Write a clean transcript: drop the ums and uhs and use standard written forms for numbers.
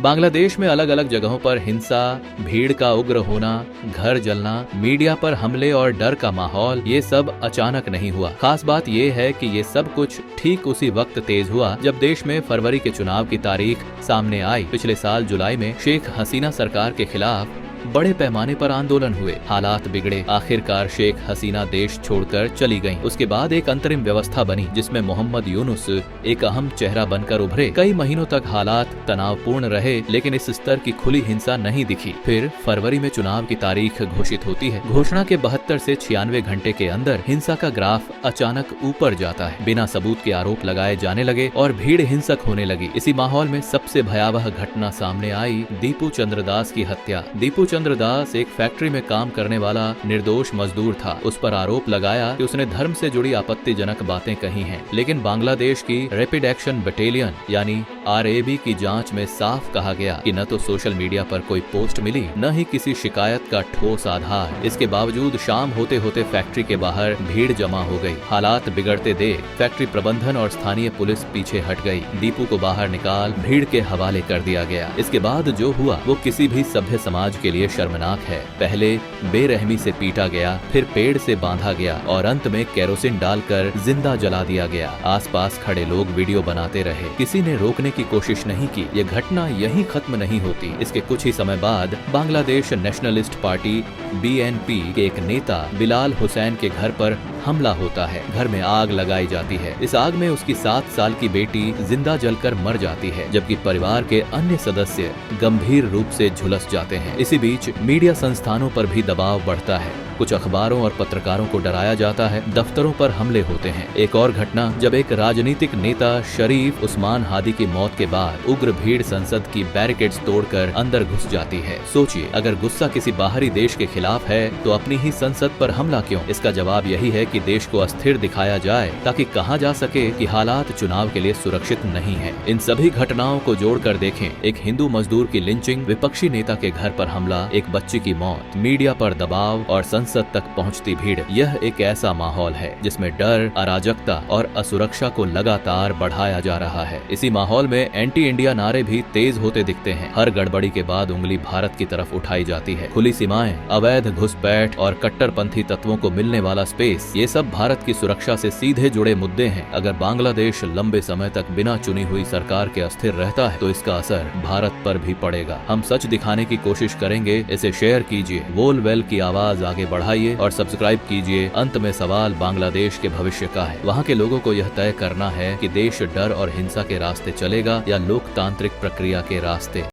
बांग्लादेश में अलग अलग जगहों पर हिंसा, भीड़ का उग्र होना, घर जलना, मीडिया पर हमले और डर का माहौल, ये सब अचानक नहीं हुआ। खास बात ये है कि ये सब कुछ ठीक उसी वक्त तेज हुआ जब देश में फरवरी के चुनाव की तारीख सामने आई। पिछले साल जुलाई में शेख हसीना सरकार के खिलाफ बड़े पैमाने पर आंदोलन हुए, हालात बिगड़े। आखिरकार शेख हसीना देश छोड़कर चली गईं। उसके बाद एक अंतरिम व्यवस्था बनी जिसमें मोहम्मद यूनुस एक अहम चेहरा बनकर उभरे। कई महीनों तक हालात तनावपूर्ण रहे, लेकिन इस स्तर की खुली हिंसा नहीं दिखी। फिर फरवरी में चुनाव की तारीख घोषित होती है। घोषणा के 72 से 96 घंटे के अंदर हिंसा का ग्राफ अचानक ऊपर जाता है। बिना सबूत के आरोप लगाए जाने लगे और भीड़ हिंसक होने लगी। इसी माहौल में सबसे भयावह घटना सामने आई, दीपू चंद्र दास की हत्या। दीपू चंद्र दास एक फैक्ट्री में काम करने वाला निर्दोष मजदूर था। उस पर आरोप लगाया कि उसने धर्म से जुड़ी आपत्तिजनक बातें कही हैं, लेकिन बांग्लादेश की रैपिड एक्शन बटालियन यानी RAB की जांच में साफ कहा गया कि न तो सोशल मीडिया पर कोई पोस्ट मिली, न ही किसी शिकायत का ठोस आधार। इसके बावजूद शाम होते होते फैक्ट्री के बाहर भीड़ जमा हो गई। हालात बिगड़ते देख फैक्ट्री प्रबंधन और स्थानीय पुलिस पीछे हट गई। दीपू को बाहर निकाल भीड़ के हवाले कर दिया गया। इसके बाद जो हुआ वो किसी भी सभ्य समाज के लिए शर्मनाक है। पहले बेरहमी से पीटा गया, फिर पेड़ से बांधा गया और अंत में केरोसिन डालकर जिंदा जला दिया गया। आसपास खड़े लोग वीडियो बनाते रहे, किसी ने रोकने की कोशिश नहीं की। ये घटना यहीं खत्म नहीं होती। इसके कुछ ही समय बाद बांग्लादेश नेशनलिस्ट पार्टी BNP के एक नेता बिलाल हुसैन के घर पर हमला होता है। घर में आग लगाई जाती है। इस आग में उसकी 7 साल की बेटी जिंदा जलकर मर जाती है, जबकि परिवार के अन्य सदस्य गंभीर रूप से झुलस जाते हैं। इसी बीच मीडिया संस्थानों पर भी दबाव बढ़ता है। कुछ अखबारों और पत्रकारों को डराया जाता है। दफ्तरों पर हमले होते हैं। एक और घटना जब एक राजनीतिक नेता शरीफ उस्मान हादी की मौत के बाद उग्र भीड़ संसद की बैरिकेड्स तोड़कर अंदर घुस जाती है। सोचिए, अगर गुस्सा किसी बाहरी देश के खिलाफ है तो अपनी ही संसद पर हमला क्यों? इसका जवाब यही है कि देश को अस्थिर दिखाया जाए ताकि कहा जा सके कि हालात चुनाव के लिए सुरक्षित नहीं है। इन सभी घटनाओं को जोड़कर देखें, एक हिंदू मजदूर की लिंचिंग, विपक्षी नेता के घर पर हमला, एक बच्चे की मौत, मीडिया पर दबाव और संसद तक पहुंचती भीड़, यह एक ऐसा माहौल है जिसमें डर, अराजकता और असुरक्षा को लगातार बढ़ाया जा रहा है। इसी माहौल में एंटी इंडिया नारे भी तेज होते दिखते हैं। हर गड़बड़ी के बाद उंगली भारत की तरफ उठाई जाती है। खुली सीमाएं, अवैध घुसपैठ और कट्टरपंथी तत्वों को मिलने वाला स्पेस, ये सब भारत की सुरक्षा से सीधे जुड़े मुद्दे हैं। अगर बांग्लादेश लंबे समय तक बिना चुनी हुई सरकार के अस्थिर रहता है तो इसका असर भारत पर भी पड़ेगा। हम सच दिखाने की कोशिश करेंगे। इसे शेयर कीजिए, वोलवेल की आवाज आगे बढ़ाइए और सब्सक्राइब कीजिए। अंत में सवाल बांग्लादेश के भविष्य का है। वहाँ के लोगों को यह तय करना है कि देश डर और हिंसा के रास्ते चलेगा या लोकतांत्रिक प्रक्रिया के रास्ते।